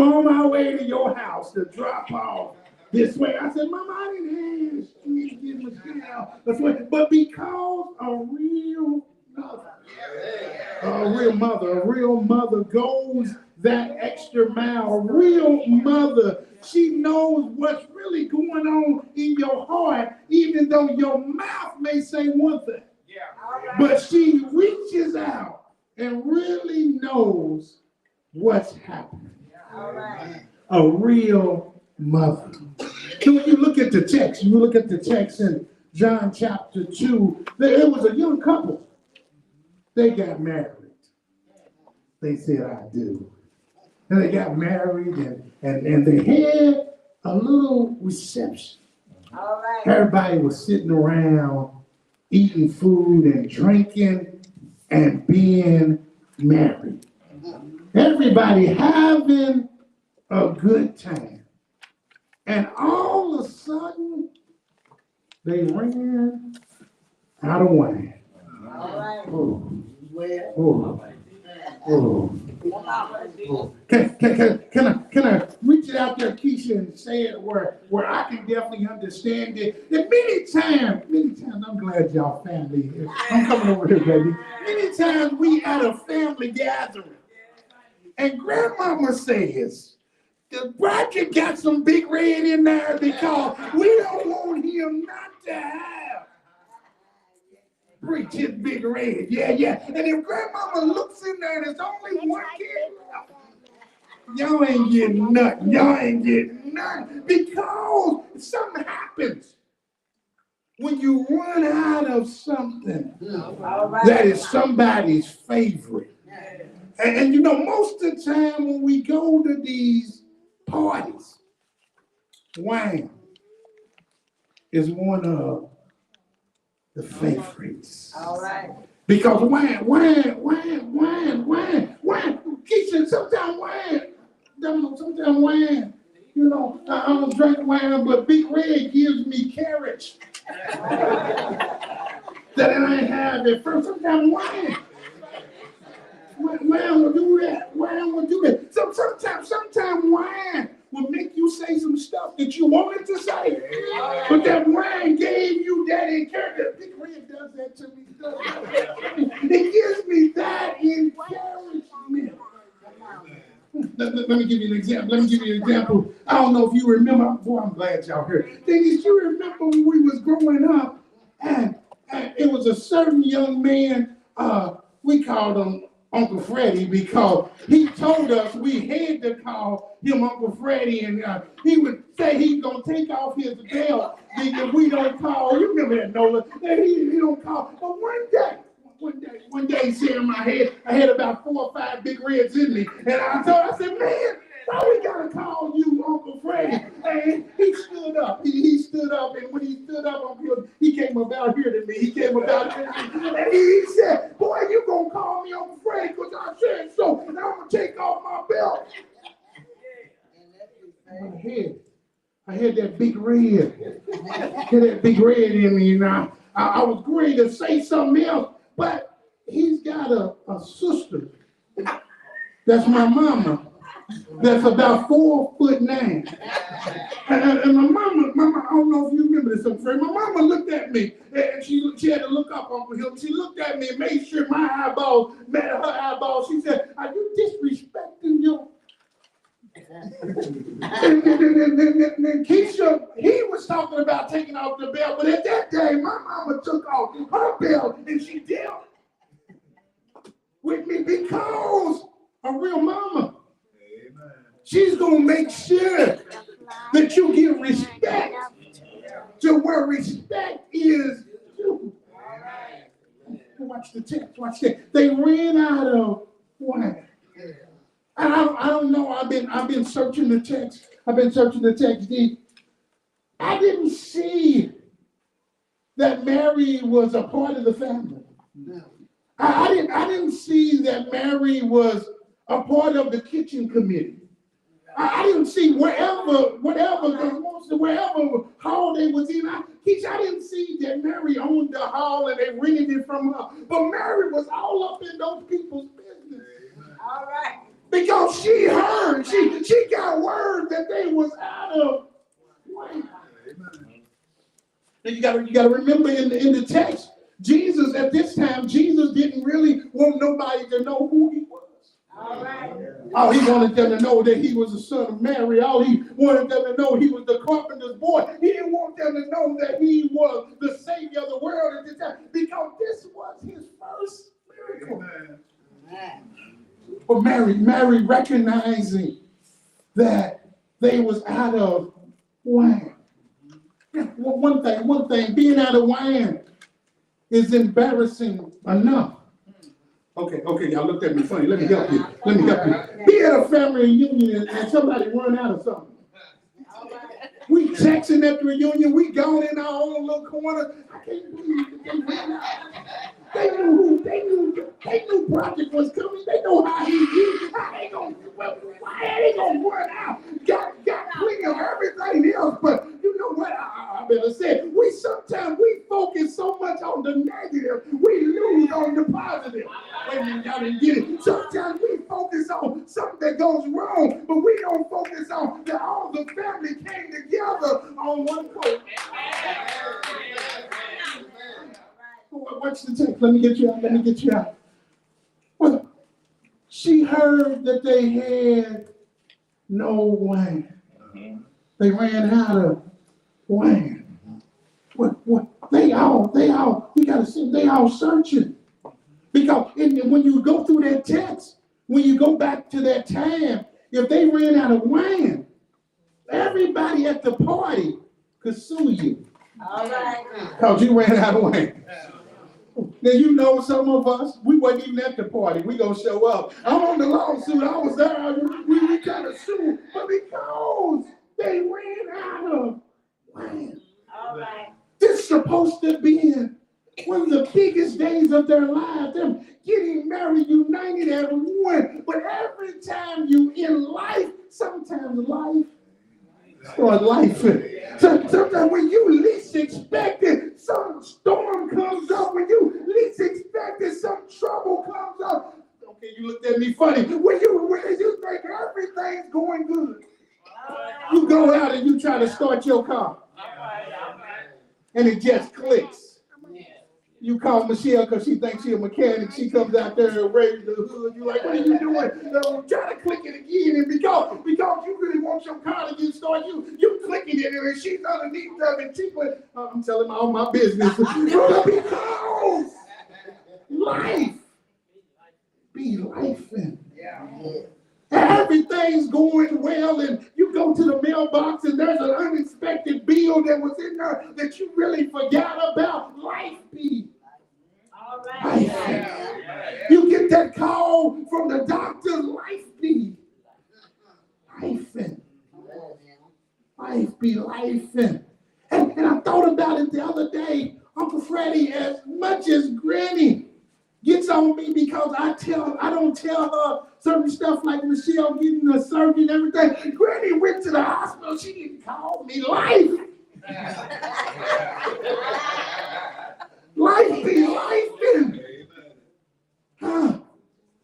on my way to your house to drop off this way. I said, Mama, I didn't have to get my shit out this way. But because a real mother goes that extra mile. A real mother, she knows what's really going on in your heart, even though your mouth may say one thing. But she reaches out and really knows what's happening. A real mother. So when you look at the text, in John chapter 2, there was a young couple. They got married. They said, I do. And they got married and they had a little reception. All right. Everybody was sitting around eating food and drinking and being married. Everybody having a good time. And all of a sudden, they ran out of wine. All right. Can I reach it out there, Keisha, and say it where I can definitely understand it? And many times, I'm glad y'all family here. I'm coming over here, baby. Many times we at a family gathering, and grandmama says, Roger got some big red in there because we don't want him not to have. Preach his big red. Yeah. And if grandmama looks in there and there's only one kid, y'all ain't getting nothing. Because something happens when you run out of something that is somebody's favorite. And you know, most of the time when we go to these parties, wine is one of the favorites. All right. Because wine. Keisha, sometimes wine, you know, I don't drink wine, but Big Red gives me carrots that I ain't have at first. Sometimes wine will do that. Sometimes wine will make you say some stuff that you wanted to say. But that wine gave you that encouragement. Big Red does that to me. It gives me that encouragement. Let me give you an example. I don't know if you remember. Boy, I'm glad y'all here. Did you remember when we was growing up and it was a certain young man, we called him Uncle Freddie because he told us we had to call him Uncle Freddie, and he would say he's going to take off his belt if we don't call. You remember that, Nola? He don't call. But one day, see in my head, I had about 4 or 5 Big Reds in me, and I said, man, why we gotta call you Uncle Freddie? And he stood up. He stood up, and when he stood up, he came about here to me. And he said, boy, you gonna call me Uncle Freddie because I said so, and I'm gonna take off my belt. I had that big red. That big red in me, and I was going to say something else, but he's got a sister. That's my mama. That's about 4'9". And my mama, I don't know if you remember this, I'm afraid. My mama looked at me, and she had to look up Uncle Hill. She looked at me and made sure my eyeball met her eyeball. She said, are you disrespecting your... and Keisha, he was talking about taking off the belt, but at that day, my mama took off her belt, and she dealt with me because a real mama. She's going to make sure that you give respect to where respect is due. Watch the text. They ran out of wine. I don't know. I've been searching the text. Deep. I didn't see that Mary was a part of the family. I didn't see that Mary was a part of the kitchen committee. I didn't see wherever hall they was in. I didn't see that Mary owned the hall and they rented it from her. But Mary was all up in those people's business. All right. Because she heard, she got that they was out of wine. And you gotta remember in the text, Jesus at this time, Jesus didn't really want nobody to know who he was. All right. All he wanted them to know that he was the son of Mary. All he wanted them to know he was the carpenter's boy. He didn't want them to know that he was the savior of the world at this time, because this was his first miracle. Amen. But Mary recognizing that they was out of wine. Yeah, one thing, being out of wine is embarrassing enough. Okay, y'all looked at me funny. Let me help you. Be at a family reunion and somebody run out of something. We texting at the reunion. We gone in our own little corner. I can't believe they ran out. They knew Project was coming. They know how he is. Why are they gonna run out? Got plenty of everything else, but you know what? I better say, sometimes we focus so much on the negative, we lose on the positive. Wait a minute, y'all didn't get it. Sometimes we focus on something that goes wrong, but we don't focus on that all the family came together on one coat. Watch the text. Let me get you out. Well, she heard that they had no wine. They ran out of wine. What? They all, you gotta see, they all searching. Because when you go through that text, when you go back to that time, if they ran out of wine, everybody at the party could sue you. All right. Because you ran out of wine. Now, you know, some of us, we wasn't even at the party. We gonna show up. I'm on the lawsuit. I was there. We kind of sued. But because they ran out of wine. All right. This is supposed to be one of the biggest days of their lives. Them getting married, united as one. But every time you in life, sometimes life or life. Sometimes when you least expect it, some storm comes up. When you least expect it, some trouble comes up. Okay, you looked at me funny. When you think everything's going good, you go out and you try to start your car, and it just clicks. You call Michelle because she thinks she's a mechanic. She comes out there and raises the hood. You're like, what are you doing? Try to click it again. And because you really want your car to get started, you clicking it and she's underneath of it. I'm telling all my business. Because life be lifing. Everything's going well, and you go to the mailbox and there's an unexpected bill that was in there that you really forgot about. Life be. All right. Life. You get that call from the doctor. Life be. Lifing. Life be lifing. And I thought about it the other day. Uncle Freddie, as much as Granny gets on me because I don't tell her certain stuff like Michelle getting the surgery and everything. Granny went to the hospital. She didn't call me. Life. Life be lifing.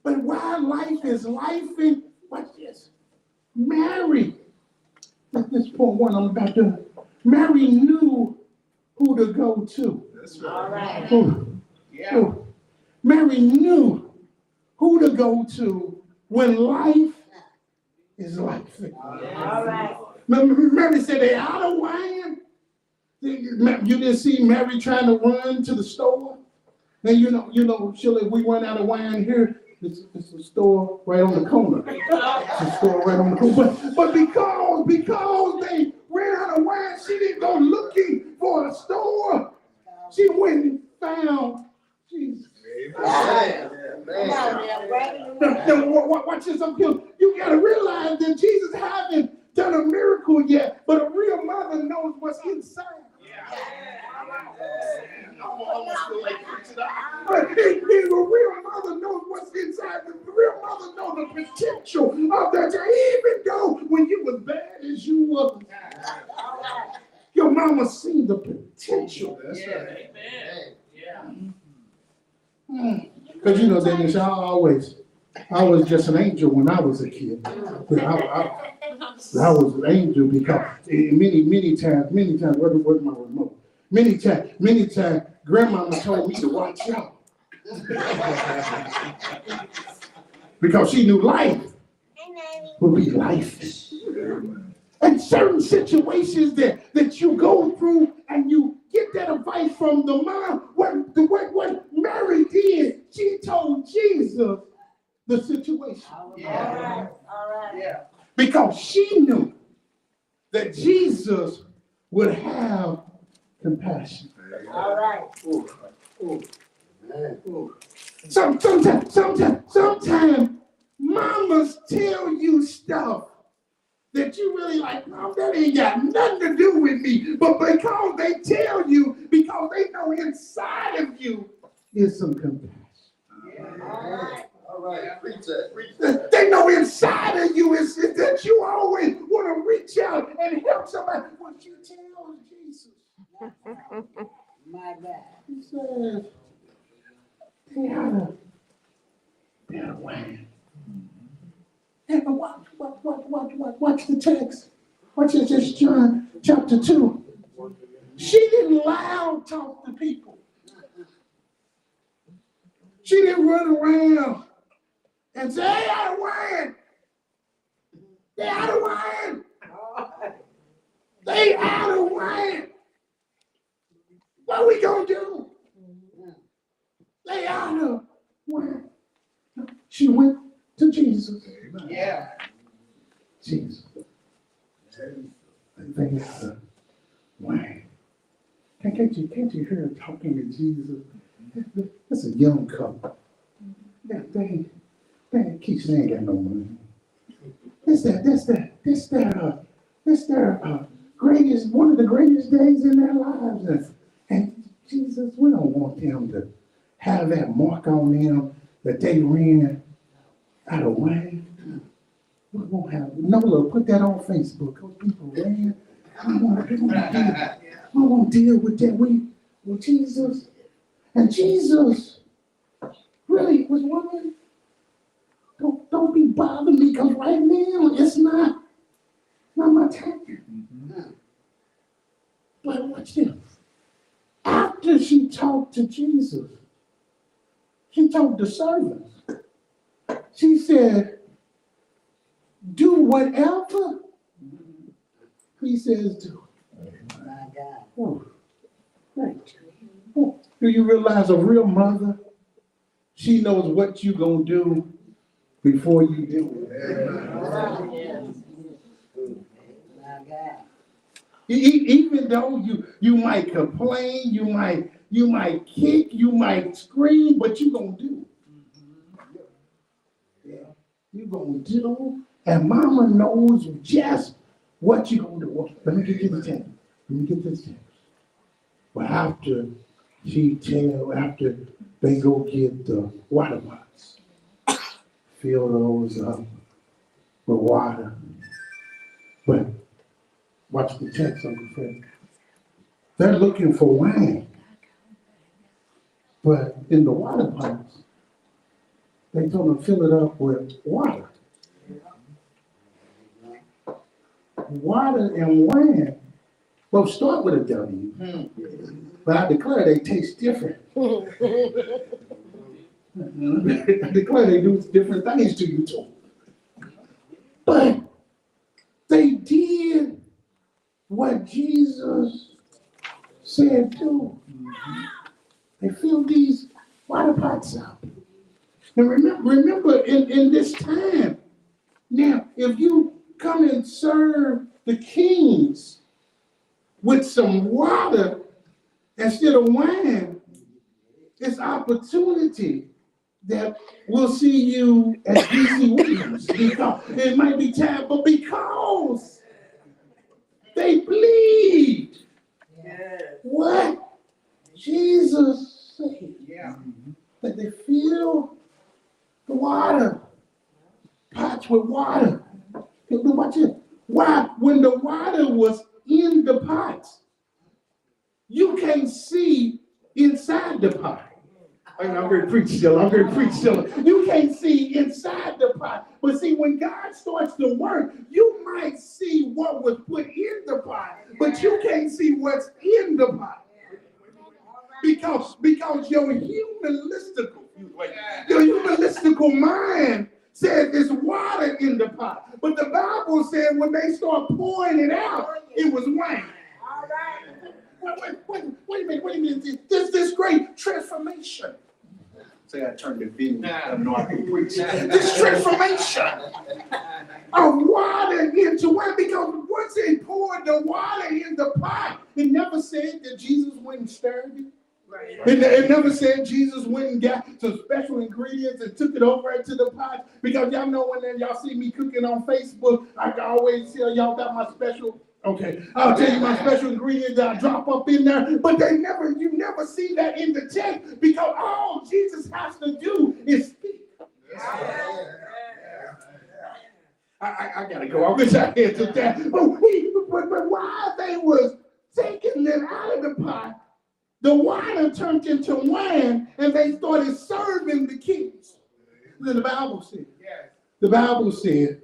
But while life is lifing, watch this. Mary, at this point one I'm about to, Mary knew who to go to. That's right. All right. Mary knew who to go to when life is life. All right. Mary said they out of wine. You didn't see Mary trying to run to the store. And you know, Shirley, we run out of wine here. It's a store right on the corner. It's a store right on the corner. But because they ran out of wine, she didn't go looking for a store. She went and found Jesus. Now, watch this up here. You got to realize that Jesus hasn't done a miracle yet, but a real mother knows what's inside. But a real mother knows what's inside. The real mother knows the potential of that. Even though when you was bad as you were, your mama seen the potential. That's right. Amen. Because you know, Dennis, I was just an angel when I was a kid. I was an angel because many times, where's my remote? Many times, grandmama told me to watch out. Because she knew life would be life. And certain situations that you go through and you get that advice from the mom. What Mary did, she told Jesus the situation. All right. Yeah. Because she knew that Jesus would have compassion. All right. Sometimes mamas tell you stuff that you really like, no, that ain't got nothing to do with me. But because they tell you, because they know inside of you is some compassion. All right. Preach that. They know inside of you is that you always want to reach out and help somebody. What you tell Jesus? My God. He says, they ought to win. And watch the text. Watch this, just John chapter 2. She didn't loud talk to people. She didn't run around and say, hey, out of wine. They out of wine. They out of wine. What we gonna do? They out of wine. She went to Jesus. Yeah. Jesus. They out of wine. Can't you hear her talking to Jesus? That's a young couple. They Keisha, they ain't got no money. This their greatest, one of the greatest days in their lives. And Jesus, we don't want them to have that mark on them that they ran out of wine. We won't have, Nola, put that on Facebook, because people ran. I don't want to deal with that. With Jesus. And Jesus really was wondering, don't be bothering me, because right now it's not my time. But watch this. After she talked to Jesus, she told the servants, she said, do whatever he says do. My God. Oh, right. Oh, do you realize a real mother, she knows what you're going to do before you do it. My God. Even though you might complain, you might kick, you might scream, but you're going to do it. Yeah. You're going to do, and mama knows just what you're going to do. Well, let me get this text. Well, after they go get the water pots, fill those up with water. But watch the text, Uncle Fred. They're looking for wine. But in the water pots, they told them fill it up with water. Water and wine both start with a W. But I declare they taste different. I declare they do different things to you too. But they did what Jesus said do. They filled these water pots up. And remember in this time, now, if you come and serve the kings with some water instead of wine, it's opportunity that we'll see you at DC Williams. Because it might be time, but because they believed what Jesus said. That they fill the water, pots with water. Watch it. Why? When the water was in the pots, you can't see inside the pot. I'm going to preach still. You can't see inside the pot. But see, when God starts to work, you might what was put in the pot, but you can't see what's in the pot. Because your humanistical mind said there's water in the pot. But the Bible said when they start pouring it out, it was wine. All right. Wait a minute. There's this great transformation. Say I turned the video. This transformation of water into wine, because once they poured the water in the pot, it never said that Jesus went and stirred it. Right. It never said Jesus went and got some special ingredients and took it over into the pot. Because y'all know when y'all see me cooking on Facebook, I can always tell y'all got my special. Okay, I'll tell you my special ingredients that I drop up in there. But you never see that in the text, because all Jesus has to do is speak. I gotta go. I wish I had to that. But while they was taking it out of the pot, the water turned into wine, and they started serving the kings. Then the Bible said. The Bible said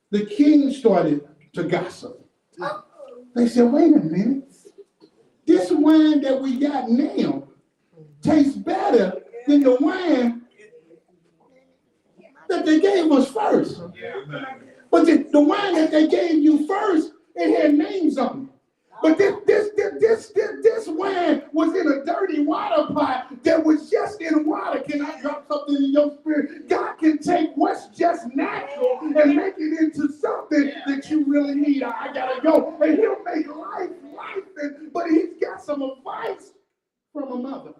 the king started to gossip. They said, wait a minute. This wine that we got now tastes better than the wine that they gave us first. But the wine that they gave you first, it had names on it. But this wine was in a dirty water pot that was just in water. Can I drop something in your spirit? God can take what's just natural and make it into something that you really need. I gotta go. And he'll make life, but he's got some advice from a mother.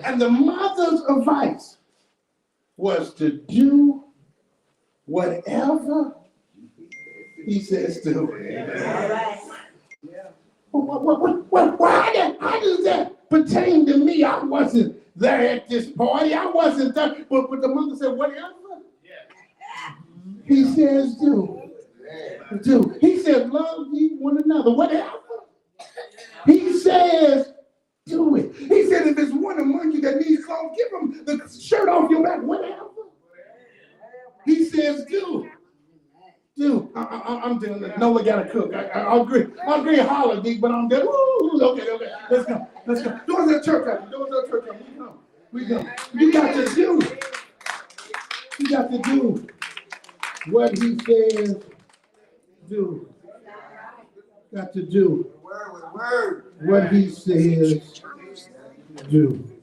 And the mother's advice was to do whatever he says to. All right. How does that pertain to me? I wasn't there at this party. I wasn't there. But the mother said, whatever he says, do. Do. He said, love ye one another. Whatever he says, do it. He said, if there's one among you that needs clothes, give him the shirt off your back. Whatever he says, do. Dude, I'm doing it. Noah gotta cook. I agree. I agree, holiday, but I'm good. Okay. Let's go. Doors at church. We go. You got to do. You got to do what he says. Do. Got to do what he says. Do.